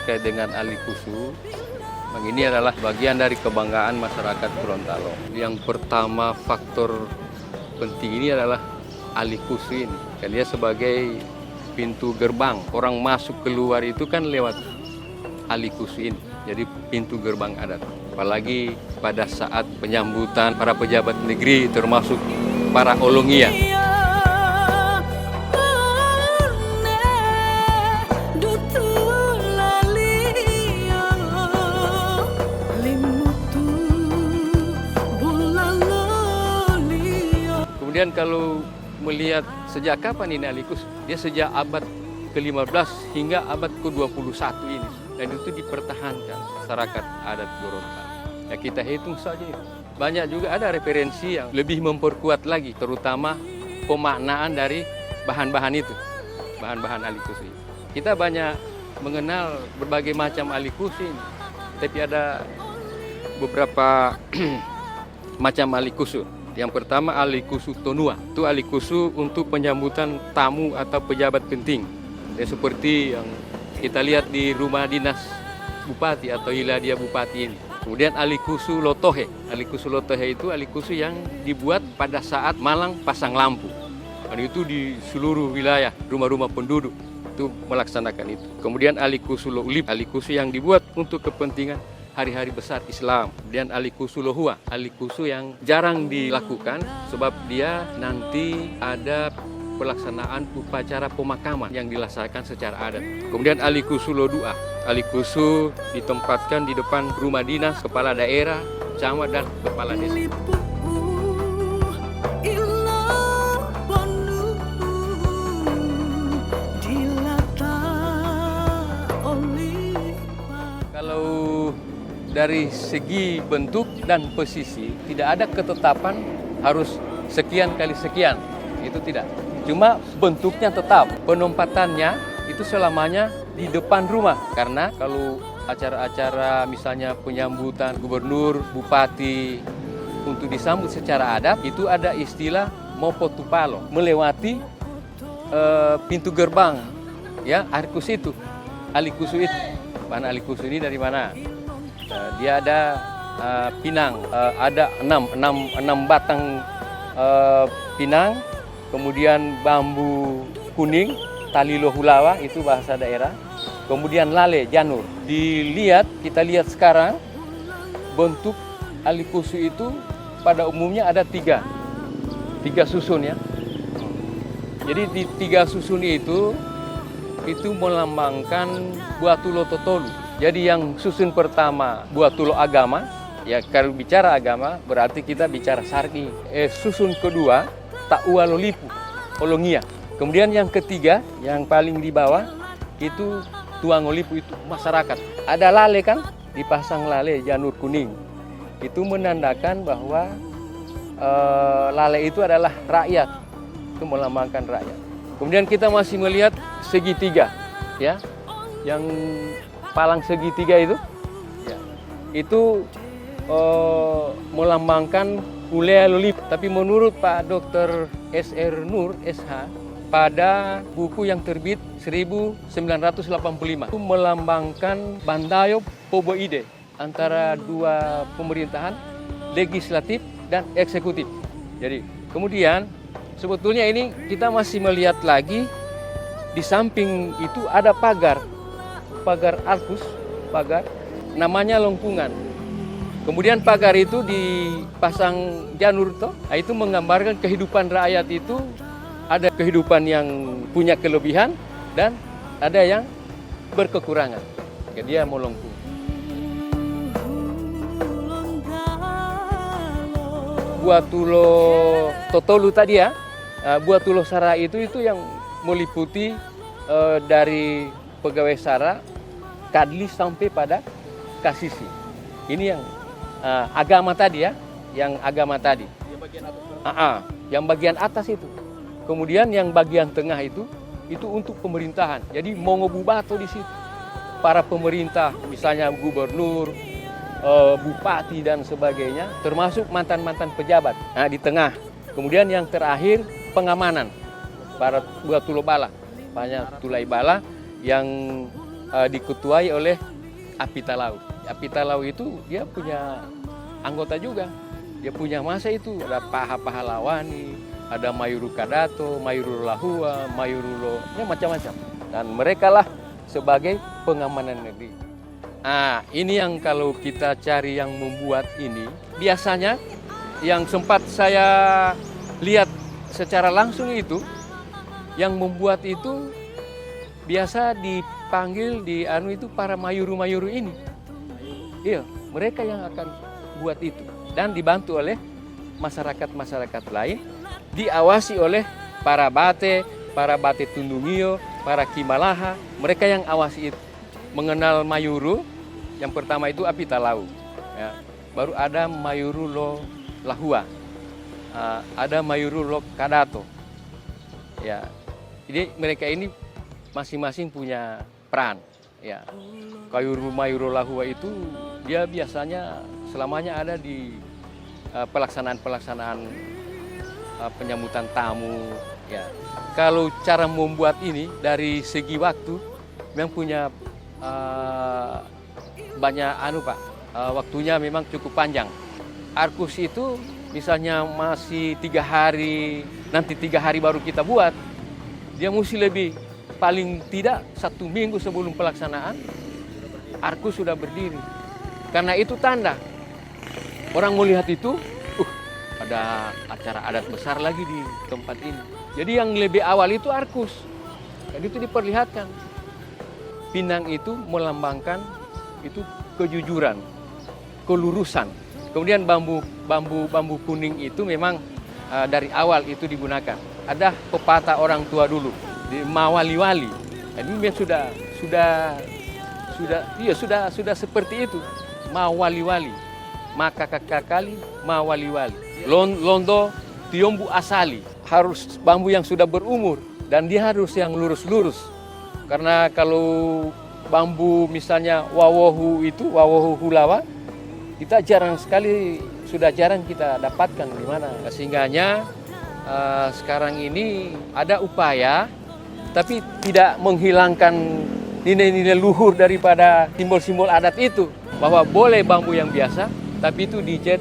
Terkait dengan Ali Kusu, ini adalah bagian dari kebanggaan masyarakat Gorontalo. Yang pertama faktor penting ini adalah Ali Kusu ini. Dia sebagai pintu gerbang. Orang masuk keluar itu kan lewat Ali Kusu ini. Jadi pintu gerbang adat. Apalagi pada saat penyambutan para pejabat negeri termasuk para Olongia. Kemudian kalau melihat sejak kapan ini Ali Kusu, dia sejak abad ke-15 hingga abad ke-21 ini. Dan itu dipertahankan masyarakat adat Gorontalo. Ya kita hitung saja itu. Banyak juga ada referensi yang lebih memperkuat lagi, terutama pemaknaan dari bahan-bahan itu, bahan-bahan Ali Kusu. Kita banyak mengenal berbagai macam Ali Kusu ini, tapi ada beberapa macam Ali Kusu. Yang pertama Ali Kusu Tonua, itu Ali Kusu untuk penyambutan tamu atau pejabat penting. Ya, seperti yang kita lihat di rumah dinas Bupati atau Hiladia Bupati ini. Kemudian Ali Kusu Lotohe. Ali Kusu Lotohe itu Ali Kusu yang dibuat pada saat Malang pasang lampu. Dan itu di seluruh wilayah rumah-rumah penduduk itu melaksanakan itu. Kemudian Ali Kusu Loulip, Ali Kusu yang dibuat untuk kepentingan hari-hari besar Islam. Dan Ali Kusu Lohua, Ali Kusu yang jarang dilakukan sebab dia nanti ada pelaksanaan upacara pemakaman yang dilaksanakan secara adat. Kemudian Ali Kusu Lodua, Ali Kusu ditempatkan di depan rumah dinas kepala daerah, camat dan kepala desa. Kalau dari segi bentuk dan posisi, tidak ada ketetapan harus sekian kali sekian, itu tidak. Cuma bentuknya tetap, penempatannya itu selamanya di depan rumah. Karena kalau acara-acara misalnya penyambutan gubernur, bupati, untuk disambut secara adat, itu ada istilah mopotupalo, melewati pintu gerbang, ya, Arkus itu, Ali Kusu itu. Bahan Ali Kusu ini dari mana? Dia ada pinang, ada enam batang pinang, kemudian bambu kuning, tali lohulawa, itu bahasa daerah, kemudian lale, janur. Kita lihat sekarang, bentuk Ali Kusu itu pada umumnya ada tiga susun ya. Jadi di tiga susun itu melambangkan Buatulo Totolu. Jadi yang susun pertama Buatulo agama, ya kalau bicara agama berarti kita bicara Sarki. Susun kedua Taua Lolipu, Olongia. Kemudian yang ketiga, yang paling di bawah itu Tuang Olipu, itu masyarakat. Ada lale kan, dipasang lale janur kuning. Itu menandakan bahwa lale itu adalah rakyat, itu melambangkan rakyat. Kemudian kita masih melihat segitiga, ya, yang palang segitiga itu, ya, itu melambangkan Ulea Lolip. Tapi menurut Pak Dr. S.R. Nur, SH, pada buku yang terbit 1985, itu melambangkan Bandayo Poboide antara dua pemerintahan, legislatif dan eksekutif. Jadi kemudian sebetulnya ini kita masih melihat lagi di samping itu ada pagar arkus, pagar namanya lengkungan. Kemudian pagar itu dipasang janur toh, itu menggambarkan kehidupan rakyat itu ada kehidupan yang punya kelebihan dan ada yang berkekurangan. Dia melengkung. Buatulo Totolu tadi ya, Buatulo Sara itu yang meliputi dari pegawai Sara, Kadli sampai pada Kasisi. Ini yang agama tadi ya, yang agama tadi. Yang bagian atas itu. Kemudian yang bagian tengah itu untuk pemerintahan. Jadi Mongo Bubato di situ. Para pemerintah, misalnya gubernur, bupati dan sebagainya, termasuk mantan-mantan pejabat. Nah, di tengah. Kemudian yang terakhir pengamanan para Buatulo Bala. Banyak Tulai Bala yang diketuai oleh Apitalau. Apitalau itu dia punya anggota juga. Dia punya masa itu ada Paha Pahalawani, ada Mayuru Kadato, Mayuru Lahua, Mayuru ya macam-macam. Dan mereka lah sebagai pengamanan negeri. Nah, ini yang kalau kita cari yang membuat ini, biasanya yang sempat saya lihat secara langsung itu, yang membuat itu biasa dipanggil itu para mayuru-mayuru ini. Iya, mereka yang akan buat itu dan dibantu oleh masyarakat-masyarakat lain, diawasi oleh para bate tundungio, para kimalaha, mereka yang awasi itu. Mengenal mayuru, yang pertama itu Apitalau, ya. Baru ada Mayuru Lo Lahua, ada Mayuru Lo Kadato, ya. Jadi mereka ini masing-masing punya peran, ya. Mayuru Lahua itu dia biasanya selamanya ada di pelaksanaan penyambutan tamu, ya. Kalau cara membuat ini dari segi waktu memang punya banyak waktunya memang cukup panjang. Arkus itu misalnya masih 3 hari, nanti 3 hari baru kita buat, dia mesti lebih paling tidak 1 minggu sebelum pelaksanaan Arkus sudah berdiri. Karena itu tanda orang melihat itu, ada acara adat besar lagi di tempat ini. Jadi yang lebih awal itu Arkus. Jadi itu diperlihatkan. Pinang itu melambangkan itu kejujuran, kelurusan. Kemudian bambu kuning itu memang dari awal itu digunakan. Ada pepatah orang tua dulu, di mawali-wali. Jadi memang sudah seperti itu. Mawali-wali, maka kakakali mawali-wali. Londo tiombu asali, harus bambu yang sudah berumur dan dia harus yang lurus-lurus. Karena kalau bambu misalnya wawohu hulawa, kita sudah jarang kita dapatkan di mana. Sehingganya sekarang ini ada upaya, tapi tidak menghilangkan nilai-nilai luhur daripada simbol-simbol adat itu. Bahwa boleh bambu yang biasa, tapi itu dicat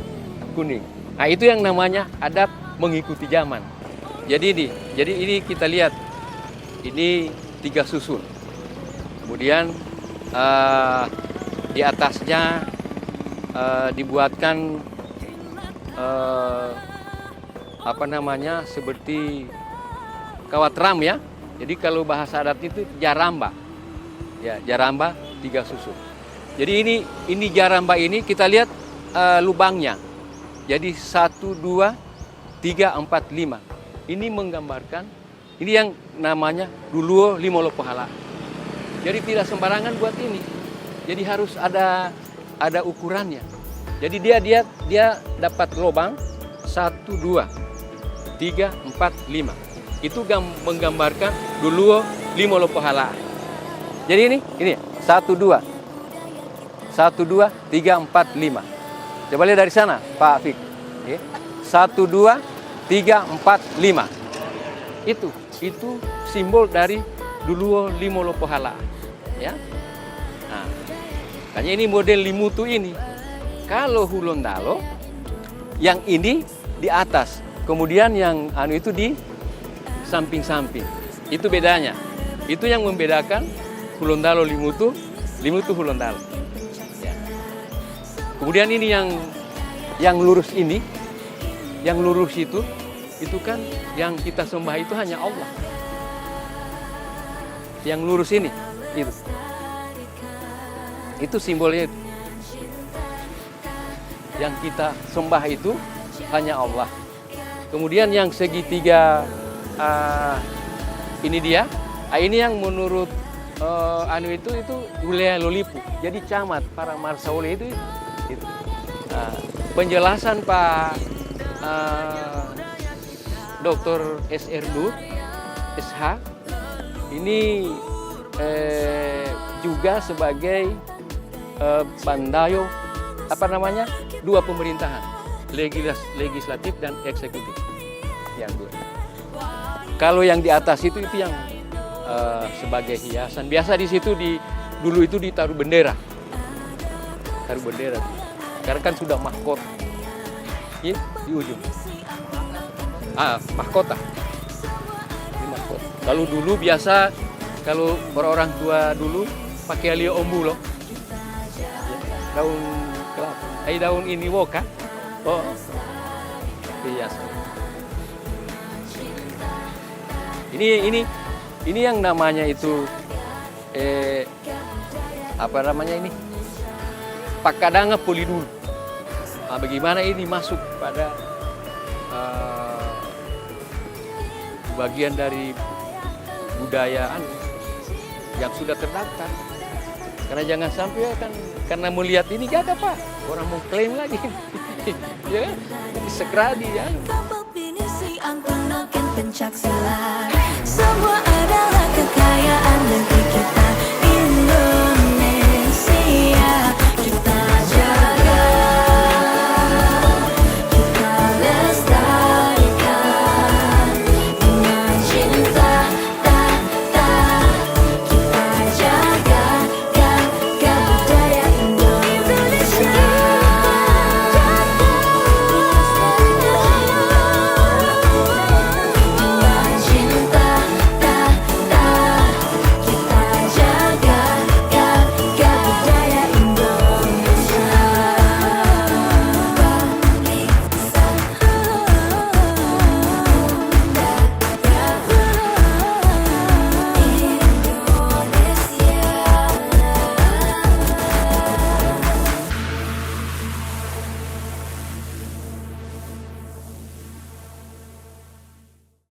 kuning. Nah itu yang namanya adat mengikuti zaman. Jadi ini kita lihat, ini 3 susun. Kemudian di atasnya dibuatkan seperti kawat ram ya. Jadi kalau bahasa adat itu jaramba. Ya, jaramba 3 susun. Jadi ini jaramba ini kita lihat lubangnya. Jadi 1, 2, 3, 4, 5. Ini menggambarkan, ini yang namanya Duluo Limolo Pahala. Jadi tidak sembarangan buat ini. Jadi harus ada ukurannya. Jadi dia dapat lubang 1, 2, 3, 4, 5. Itu menggambarkan Duluo Limolo Pahala. Jadi ini 1, 2. 1, 2, 3, 4, 5. Coba lihat dari sana, Pak Fik. 1, 2, 3, 4, 5. Itu simbol dari Duluo Limolo Pahala. Ya. Nah, makanya ini model limutu ini. Kalau Hulondalo, yang ini di atas, kemudian yang itu di samping-samping. Itu bedanya. Itu yang membedakan Hulondalo limutu Hulondalo. Ya. Kemudian ini yang lurus ini, yang lurus itu kan yang kita sembah itu hanya Allah. Yang lurus ini, itu simbolnya itu. Yang kita sembah itu hanya Allah. Kemudian yang segitiga ini dia. Ini yang menurut itu wilayah Lolipu. Jadi camat para Marsaole itu. Penjelasan Pak Dr. SR Nur SH ini juga sebagai pandayo dua pemerintahan, legislatif dan eksekutif. Yang dua. Kalau yang di atas itu yang sebagai hiasan. Biasa di situ dulu itu ditaruh bendera. Taruh bendera. Karena kan sudah mahkota. Ini di ujung. Mahkota. Ini mahkota. Kalau dulu biasa, kalau orang tua dulu pakai alio ombu loh. Daun kelapa. Daun ini woka. Oh. Biasa. Ini yang namanya itu Pakadanga Polidul. Bagaimana ini masuk pada bagian dari budaya yang sudah terdaftar. Karena jangan sampai kan karena melihat ini gak ada Pak, orang mau klaim lagi. Ya, disekradi ya. Pencak silat.